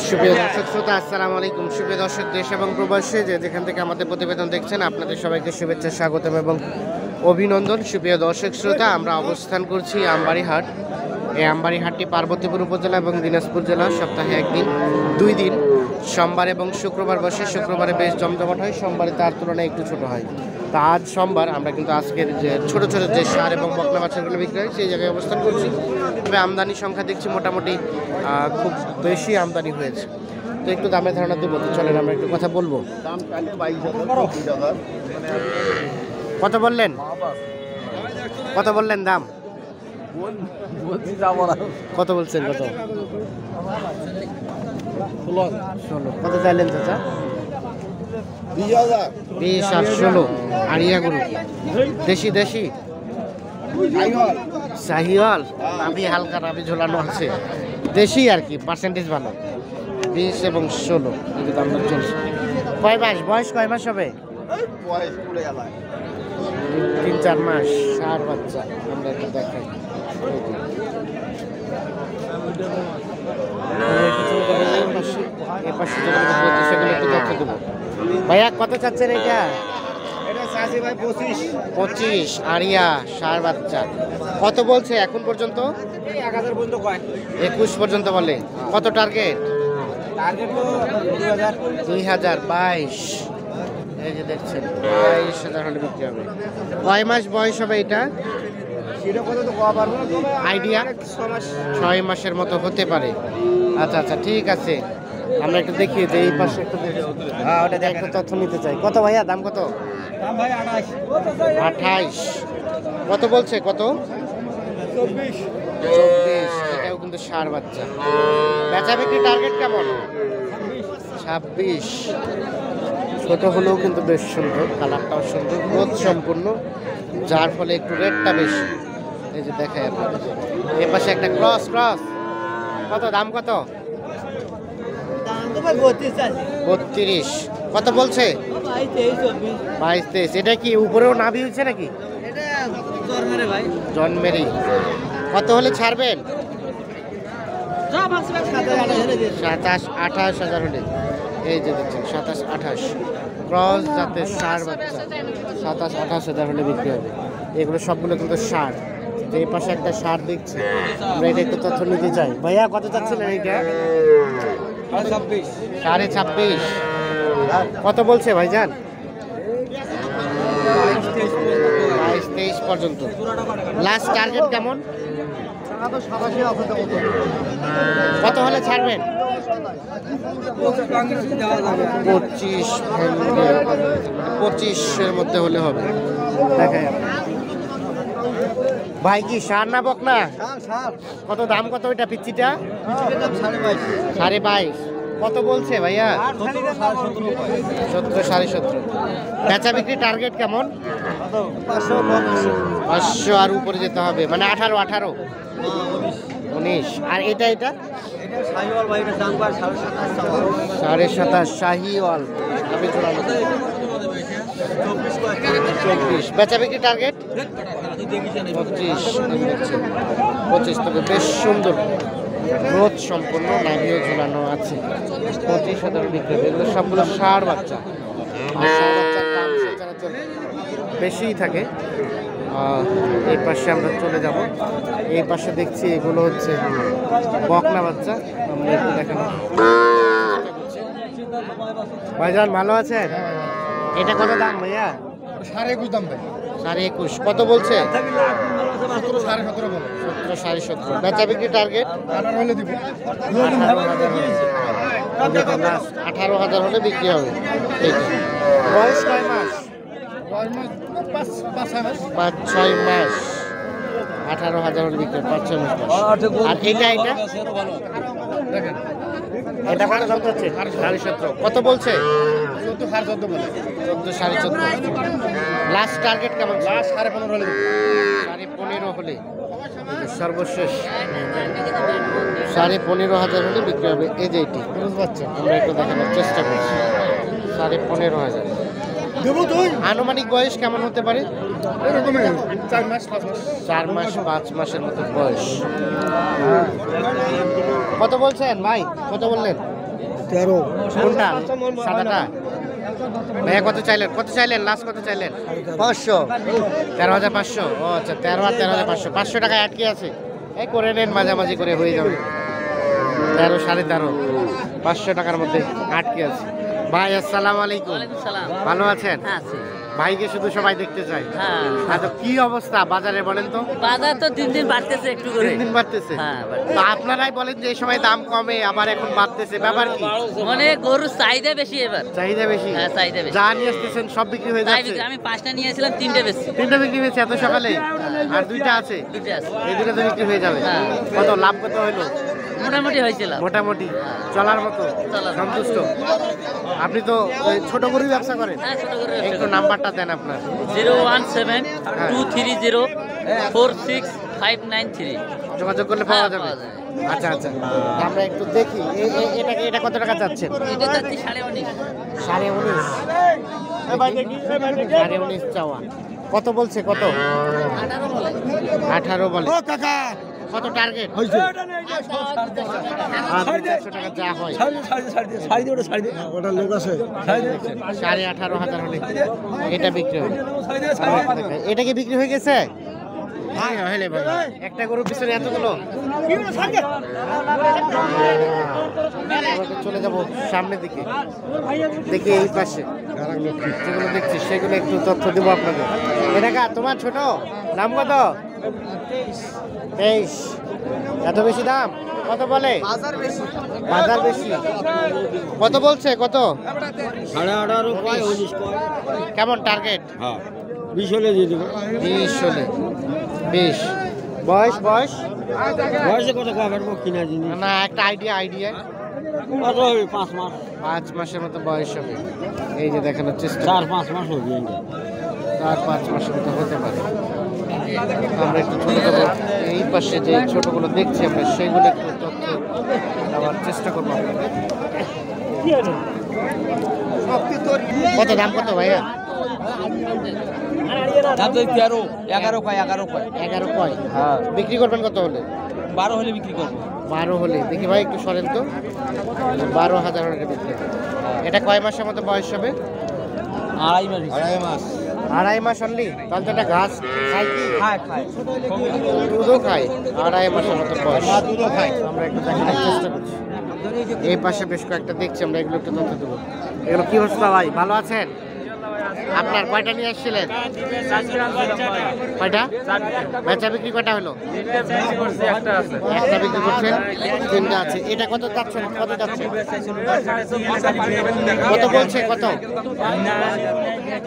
সুপ্রিয় দর্শক শ্রোতা, আসসালামু আলাইকুম। সুপ্রিয় দর্শক, দেশ এবং প্রবাসে যেখান থেকে আমাদের প্রতিবেদন দেখছেন, আপনাদের সবাইকে শুভেচ্ছা, স্বাগতম এবং অভিনন্দন। সুপ্রিয় দর্শক শ্রোতা, আমরা অবস্থান করছি আমবাড়ি হাট। এই আমবাড়ি হাটটি পার্বতীপুর উপজেলা এবং দিনাজপুর জেলা, সপ্তাহে একদিন 2 দিন, সোমবার এবং শুক্রবার বসে। শুক্রবারে বেশ জমজমাট হয়, সোমবারে তার তুলনায় একটু ছোট হয়। তা আজ সোমবার আমরা কিন্তু আজকের যে ছোট ছোট যে সার এবং বকনা বাছুরগুলো বিক্রি হয় সেই জায়গায় অবস্থান করছি। তবে আমদানি সংখ্যা দেখছি মোটামুটি খুব বেশি আমদানি হয়েছে। তো একটু দামের ধারণা দেবো, তো চলেন আমরা একটু কথা বলবো। কত বললেন, কত বললেন দাম? কত বলছেন? কত? 16। কত চাইলেন চাচা? 20 আর 16। আড়িয়া গরু, দেশি দেশি শাহিওয়াল, নাভি হালকা, নাভি ঝোলানো আছে, দেশি আর কি, পার্সেন্টেজ ভালো। 20 এবং 16 কিন্তু দাম চলছে। কয় মাস বয়স, কয় মাস হবে? 3-4 মাস, ষাঁড় বাচ্চা। আমরা একটু দেখাই। ভাইয়া কত চাচ্ছেন এটা? 25 আড়িয়া ষাঁড় বাচ্চা। কত বলছে এখন পর্যন্ত? 21 পর্যন্ত বলে। কত টার্গেট? 2022। এই যে দেখছেন 22,000 হলে বিক্রি হবে। কয় মাস বয়স হবে এটা? আইডিয়া 6 মাসের মতো হতে পারে। আচ্ছা আচ্ছা, ঠিক আছে। আমরা একটু দেখি যে এই পাশে একটু ওটা একটা তথ্য নিতে চাই। কত ভাইয়া দাম? কত? 28। কত বলছে? কত? 24। এটাও কিন্তু ষাঁড় বাচ্চা। বেচা বিক্রি টার্গেট কেমন? 26। ছোট হলেও কিন্তু বেশ সুন্দর, কালারটাও সুন্দর, গ্রোথ সম্পূর্ণ, যার ফলে একটু রেটটা বেশি। এই যে দেখায় আপনাদের, এর পাশে একটা ক্রস। কত দাম? কত? 32। কত বলছে? 22-23। এটা কি উপরেও নাভি হয়েছে নাকি? জন্মেরই। কত হলে ছাড়বেন? 27-28,000 হলে। এই যে দেখছেন 27-28 ক্রস জাতের ষাঁড় বাচ্চা, 27-28,000 হলে বিক্রি হবে। এগুলো সবগুলো কিন্তু ষাঁড়। এই পাশে একটা ষাঁড় দেখছি, আমরা এটা একটু তথ্য নিতে চাই। ভাইয়া কত চাচ্ছিলেন এইটা? 26.5। কত বলছে ভাইজান? 22-23 পর্যন্ত। লাস্ট টার্গেট কেমন? কত হলে ছাড়বেন? 25-এর মধ্যে হলে হবে। দেখাই ভাই, কি ষাঁড় না বকনা? কত দাম? কত এটা পিচ্চিটা? 22.5। কত বলছে ভাইয়া? 17, 17.5। বেচা বিক্রি টার্গেট কেমন? 500 আর উপরে যেতে হবে, মানে 18, 19। আর এটা 27.5 শাহিওয়াল। 24। বেচা বিক্রি টার্গেট 25। তবে বেশ সুন্দর, গ্রোথ সম্পূর্ণ, নাভিও ঝুলানো আছে। 25,000 বিক্রি হবে। এগুলো সবগুলো ষাঁড় বাচ্চা। আর ষাঁড় বাচ্চার দাম সচরাচর বেশিই থাকে। এই পাশে আমরা চলে যাব। এই পাশে দেখছি এগুলো হচ্ছে বকনা বাচ্চা। আমরা একটু দেখানো। ভাইজান ভালো আছেন? এটা কত দাম ভাইয়া? 21.5 দাম ভাই। 21.5। কত বলছে? 17.5 বেচা বিক্রি টার্গেট 18,000 হলে বিক্রি হবে। বয়স কয় মাস? 5-6 মাস। 18,000 হলে বিক্রি হবে, 5-6 মাস। আর এটা এটা কত দাম হচ্ছে? 17.5। কত বলছে? 14.5। লাস্ট টার্গেট কেমন? 15.5 হলে। 15.5 হলে সর্বশেষ 15,500 হলে বিক্রি হবে। এই যে এটি বুঝতে পারছেন, আমরা একটু দেখানোর চেষ্টা করছি। 15,500। আনুমানিক বয়স কেমন হতে পারে? 4-5 মাসের মতো বয়স। কত বলছেন ভাই? কত বললেন? 13 কোনটা সাদাটা? ভাইয়া কত চাইলেন লাস্ট কত চাইলেন? 500 13,500। ও আচ্ছা, 13 আর 13,500, 500 টাকা আটকে আছে। এই করে নেন, মাঝামাঝি করে হয়ে যাবে। 13, 13.5, 500 টাকার মধ্যে আটকে আছে। ভাই আসসালামু আলাইকুম, ভালো আছেন? ভাইকে শুধু সবাই দেখতে চায়। আচ্ছা, কি অবস্থা বাজারে বলেন তো? বাজার তো দিন দিন বাড়তেছে, একটু করে দিন বাড়তেছে। তো আপনারাই বলেন যে এই সময় দাম কমে, আবার এখন বাড়তেছে, ব্যাপার কি? মানে গরুর চাহিদা বেশি এবার। চাহিদা বেশি? হ্যাঁ, চাহিদা বেশি। যা নিয়ে আসতেছেন সব বিক্রি হয়ে যাচ্ছে? আমি 5টা নিয়েছিলাম, 3টে বেশি। 3টা বিক্রি হয়েছে এত সকালে? আর 2টা আছে? 2টে আছে। এই 2টা তো বিক্রি হয়ে যাবে। হ্যাঁ। কত লাভ কত হইলো? মোটামুটি হয়েছিল। মোটামুটি চলার মতো, সন্তুষ্ট? আপনি তো ওই ছোট গরু ব্যবসা করেন? হ্যাঁ, ছোট করে একটু নাম্বারটা দেন আপনার। 017-230-46593। যোগাযোগ করলে পাওয়া যাবে? পাওয়া যাবে। আচ্ছা আচ্ছা, আমরা একটু দেখি এটা কত টাকা চাচ্ছেন? এটা যাচ্ছে 19.5। 19.5? 19.5 চাওয়া। কত বলছে? কত? 18 বলে। 18 বলে। ও কাকা কত টার্গেট? হইছে আর 400 টাকা যা হয়। ওটা লোক আছে 18,500 হলে এটা বিক্রি হবে। এটা কি বিক্রি হয়ে গেছে? হ্যাঁ হলে ভাই, একটা গরুর পিছনে এতগুলো। চলে যাব সামনের দিকে, দেখি এই পাশে যেগুলো দেখছি সেগুলো একটু তথ্য দেবো আপনাদের। এটা তোমার ছোট দাম কত? 23। এত বেশি দাম? কত বলে? বাজার বেশি। কত বলছে? কত? 18.5 কয় 19 কয়। কেমন টার্গেট? হ্যাঁ 20 হলে দিয়ে দেব। 20 হলে 20। বয়স বয়সে কত কয় পারবো কিনা জিনিস না, একটা আইডিয়া কত হবে? 5 মাস 5 মাসের মতো বয়স হবে। এই যে দেখানোর চেষ্টা, 4-5 মাস হবে। 4-5 মাসের মতো হতে পারে। আমরা একটু ছোট এই পাশে যে ছোটগুলো দেখছি আমরা সেগুলো একটু তথ্য দেওয়ার চেষ্টা করবো আপনাদের। কত দাম কত ভাইয়া? দাম তো 13, 11 কয়, 11 কয়। বিক্রি করবেন কত হলে? 12 হলে বিক্রি করবো। 12 হলে দেখি ভাই, একটু সরেন তো। 12,000 হলে বিক্রি হবে। এটা কয় মাসের মতো বয়স হবে? 2.5 মাস। 2.5 মাস অনলি? তাহলে তো এটা ঘাস খায় কি? খায়। দুধও খায়। 2.5 মাসের মতো বয়স। দুধও খায়। আমরা একটু দেখানোর চেষ্টা করছি। এই পাশে বেশ কয়েকটা দেখছি আমরা, এগুলো একটু তথ্য দেবো। এগুলো কি অবস্থা ভাই, ভালো আছেন? আপনার কয়টা নিয়ে আসছিলেন? কয়টা? বেচা বিক্রি কয়টা হলো? একটা বিক্রি করছেন, 3টা আছে। এটা কত চাচ্ছেন? কত বলছে? কত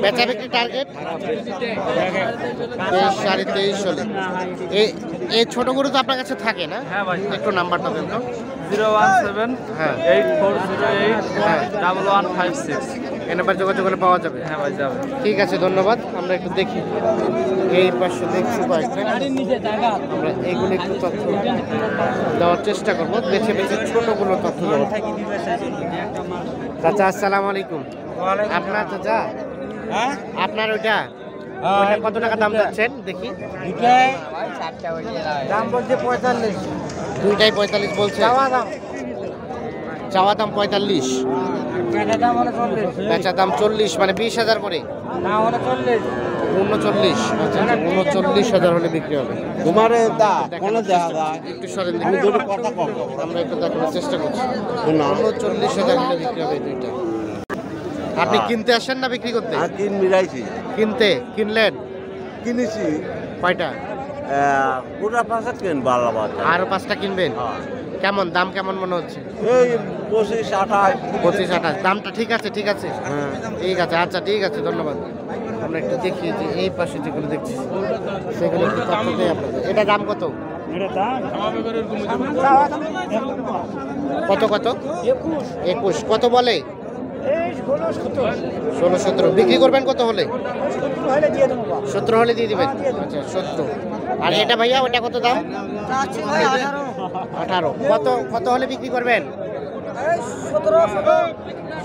বেচা বিক্রি টার্গেট? 23-23.5 হলে। এই ছোট গরু তো আপনার কাছে থাকে না? একটু নাম্বারটা দেন তো। 017-8408-1156। এই নাম্বার যোগাযোগ করলে পাওয়া যাবে? হ্যাঁ ভাই, যাবে। ঠিক আছে, ধন্যবাদ। আমরা একটু দেখি এই পাশে দেখছি কয়েকটা, আমরা এইগুলো একটু তথ্য দেওয়ার চেষ্টা করবো, বেছে ছোটগুলো তথ্য দেবো। চাচা আসসালামু আলাইকুম। আপনার চাচা, আপনার ওইটা কত টাকা দাম যাচ্ছেন দেখি? দাম বলছে 45। দুইটাই 45 বলছে। চাওয়া দাম 45, বেচা দাম 40, মানে 20,000 করে। 39। আচ্ছা, 39,000 হলে বিক্রি হবে। একটু সরেন দেখি, আমরা একটু দেখানোর চেষ্টা করছি। 39,000 হলে বিক্রি হবে দুইটা। আপনি কিনতে আসেন না বিক্রি করতে? কিনলেন? কিনেছি কয়টা? পুরা 5 কিন বালাবাদ। আরো 5টা কিনবেন? কেমন দাম, কেমন মনে হচ্ছে? এই 25-28। 25-28 দামটা ঠিক আছে? ঠিক আছে, আচ্ছা ঠিক আছে, ধন্যবাদ। আমরা একটু দেখি যে এই পাশে যেগুলো দেখছি সেগুলো একটু তথ্য দেই আপনাদের। এটা দাম কত? কত? 21। কত বলে? 16-17। বিক্রি করবেন কত হলে? 17 হলে দিয়ে দিবেন। আচ্ছা 17। আর এটা ভাইয়া, ওটা কত দাম? 18। কত হলে বিক্রি করবেন?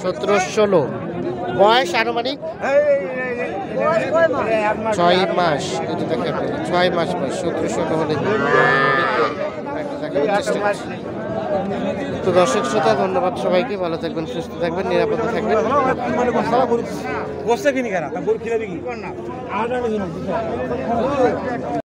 17-16। বয়স আনুমানিক 6 মাস। এটা দেখেন 6 মাস বয়স, 17-16 হলে বিক্রি করবেন। একটা দেখানোর চেষ্টা করছি। তো দর্শক শ্রোতা ধন্যবাদ সবাইকে, ভালো থাকবেন, সুস্থ থাকবেন, নিরাপদে থাকবেন। বসে কিনি কেনা গরু খিলাবি কি